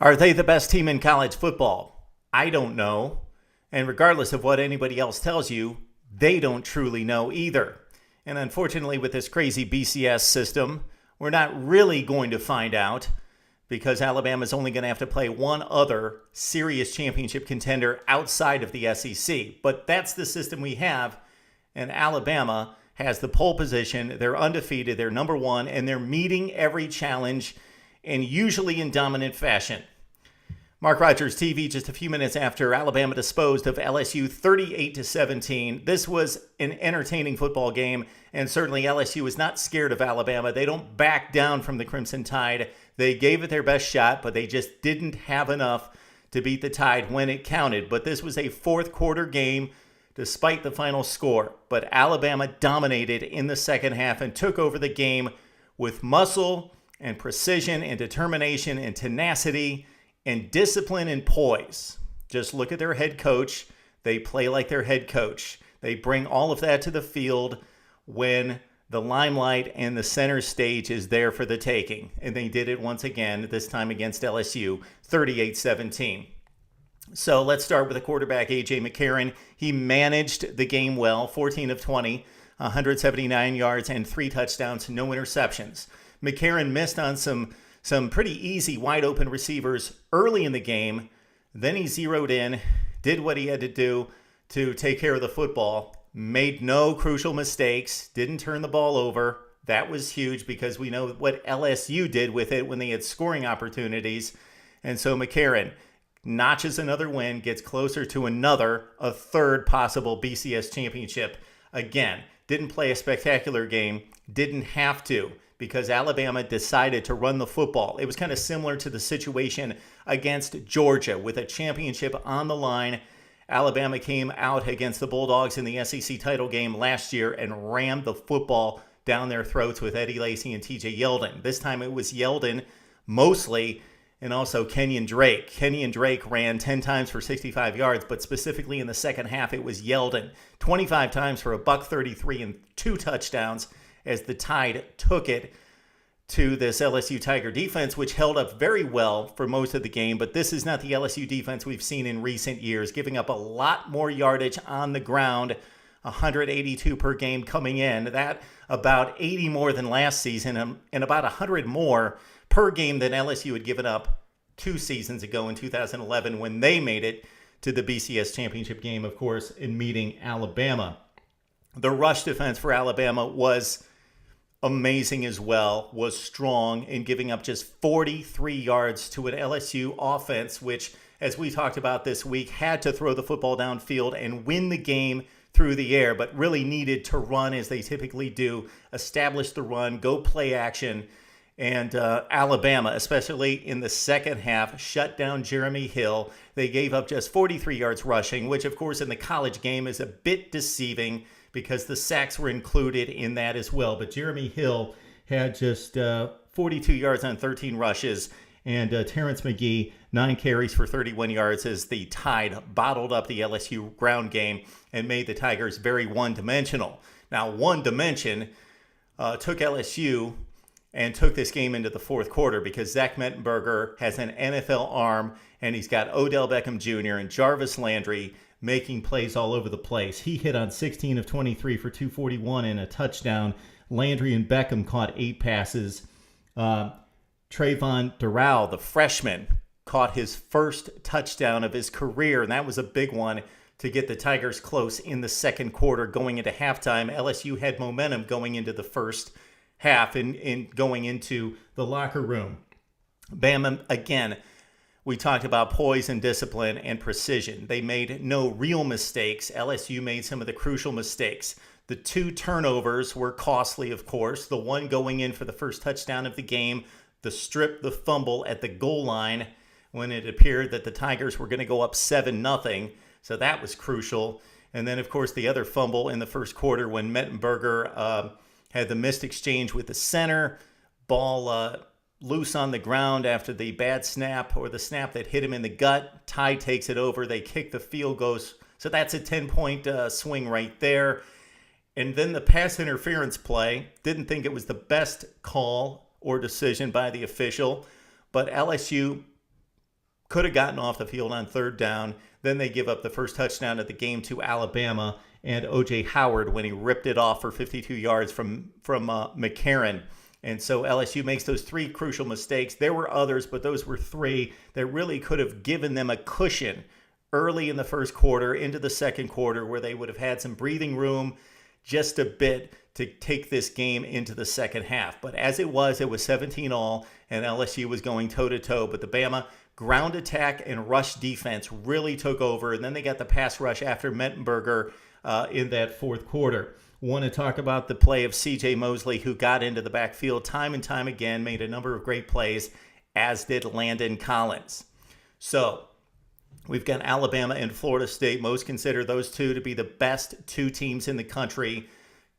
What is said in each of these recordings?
Are they the best team in college football? I don't know. And regardless of what anybody else tells you, they don't truly know either. And unfortunately, with this crazy BCS system, we're not really going to find out because Alabama's only going to have to play one other serious championship contender outside of the SEC. But that's the system we have, and Alabama has the pole position. They're undefeated, they're number one, and they're meeting every challenge, and usually in dominant fashion. MarkRogersTV just a few minutes after Alabama disposed of LSU 38-17. This was an entertaining football game, and certainly LSU is not scared of Alabama. They don't back down from the Crimson Tide. They gave it their best shot, but they just didn't have enough to beat the Tide when it counted. But this was a fourth quarter game despite the final score. But Alabama dominated in the second half and took over the game with muscle and precision and determination and tenacity and discipline and poise. Just look at their head coach. They play like their head coach. They bring all of that to the field when the limelight and the center stage is there for the taking. And they did it once again, this time against LSU, 38-17. So let's start with the quarterback, AJ McCarron. He managed the game well, 14 of 20, 179 yards and 3 touchdowns, no interceptions. McCarron missed on some pretty easy wide open receivers early in the game. Then he zeroed in, did what he had to do to take care of the football, made no crucial mistakes, didn't turn the ball over. That was huge because we know what LSU did with it when they had scoring opportunities. And so McCarron notches another win, gets closer to a third possible BCS championship. Again, didn't play a spectacular game, didn't have to, because Alabama decided to run the football. It was kind of similar to the situation against Georgia with a championship on the line. Alabama came out against the Bulldogs in the SEC title game last year and rammed the football down their throats with Eddie Lacy and TJ Yeldon. This time it was Yeldon, Moseley, and also Kenyon Drake. Kenyon Drake ran 10 times for 65 yards, but specifically in the second half it was Yeldon. 25 times for $133 and 2 touchdowns, as the Tide took it to this LSU Tiger defense, which held up very well for most of the game. But this is not the LSU defense we've seen in recent years, giving up a lot more yardage on the ground, 182 per game coming in. That about 80 more than last season and about 100 more per game than LSU had given up 2 seasons ago in 2011 when they made it to the BCS championship game, of course, in meeting Alabama. The rush defense for Alabama was amazing as well, was strong in giving up just 43 yards to an LSU offense, which, as we talked about this week, had to throw the football downfield and win the game through the air, but really needed to run as they typically do, establish the run, go play action. And Alabama, especially in the second half, shut down Jeremy Hill. They gave up just 43 yards rushing, which, of course, in the college game is a bit deceiving because the sacks were included in that as well. But Jeremy Hill had just 42 yards on 13 rushes, and Terrence McGee, 9 carries for 31 yards as the Tide bottled up the LSU ground game and made the Tigers very one-dimensional. Now, one dimension took LSU and took this game into the fourth quarter because Zack Mettenberger has an NFL arm, and he's got Odell Beckham Jr. and Jarvis Landry making plays all over the place. He hit on 16 of 23 for 241 and a touchdown. Landry and Beckham caught 8 passes. Trayvon Durrell, the freshman, caught his first touchdown of his career, and that was a big one to get the Tigers close in the second quarter going into halftime. LSU had momentum going into the first half and going into the locker room. Bama, again, we talked about poise and discipline and precision. They made no real mistakes. LSU made some of the crucial mistakes. The 2 turnovers were costly, of course. The one going in for the first touchdown of the game, the fumble at the goal line when it appeared that the Tigers were going to go up 7-0. So that was crucial. And then, of course, the other fumble in the first quarter when Mettenberger had the missed exchange with the center. Ball loose on the ground after the bad snap or the snap that hit him in the gut. Tide takes it over. They kick the field goes. So that's a 10-point swing right there. And then the pass interference play. Didn't think it was the best call or decision by the official. But LSU could have gotten off the field on third down. Then they give up the first touchdown of the game to Alabama and O.J. Howard when he ripped it off for 52 yards from McCarron. And so LSU makes those three crucial mistakes. There were others, but those were three that really could have given them a cushion early in the first quarter into the second quarter where they would have had some breathing room just a bit to take this game into the second half. But as it was 17-all, and LSU was going toe-to-toe. But the Bama ground attack and rush defense really took over, and then they got the pass rush after Mettenberger in that fourth quarter. Want to talk about the play of TJ Moseley, who got into the backfield time and time again, made a number of great plays, as did Landon Collins. So we've got Alabama and Florida State. Most consider those two to be the best two teams in the country.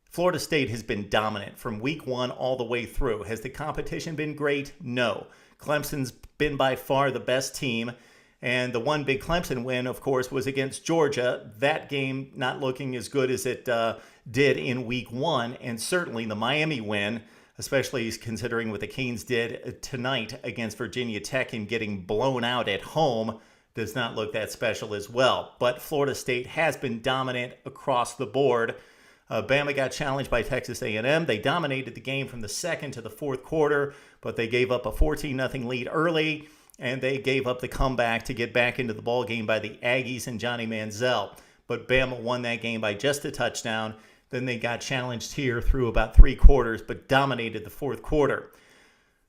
Florida State has been dominant from week one all the way through. Has the competition been great? No. Clemson's been by far the best team. And the one big Clemson win, of course, was against Georgia. That game not looking as good as it did in week one. And certainly the Miami win, especially considering what the Canes did tonight against Virginia Tech and getting blown out at home, does not look that special as well. But Florida State has been dominant across the board. Bama got challenged by Texas A&M. They dominated the game from the second to the fourth quarter, but they gave up a 14-0 lead early, and they gave up the comeback to get back into the ball game by the Aggies and Johnny Manziel. But Bama won that game by just a touchdown. Then they got challenged here through about three quarters, but dominated the fourth quarter.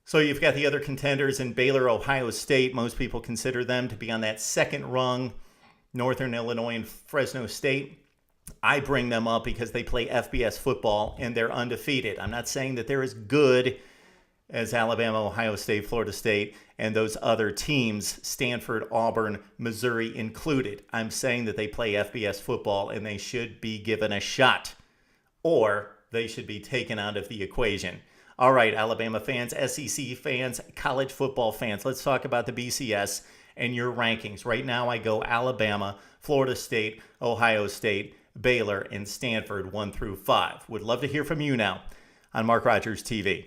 So you've got the other contenders in Baylor, Ohio State. Most people consider them to be on that second rung. Northern Illinois and Fresno State. I bring them up because they play FBS football and they're undefeated. I'm not saying that they're as good as Alabama, Ohio State, Florida State, and those other teams, Stanford, Auburn, Missouri included. I'm saying that they play FBS football and they should be given a shot, or they should be taken out of the equation. All right, Alabama fans, SEC fans, college football fans, let's talk about the BCS and your rankings. Right now I go Alabama, Florida State, Ohio State, Baylor, and Stanford 1 through 5. Would love to hear from you now on Mark Rogers TV.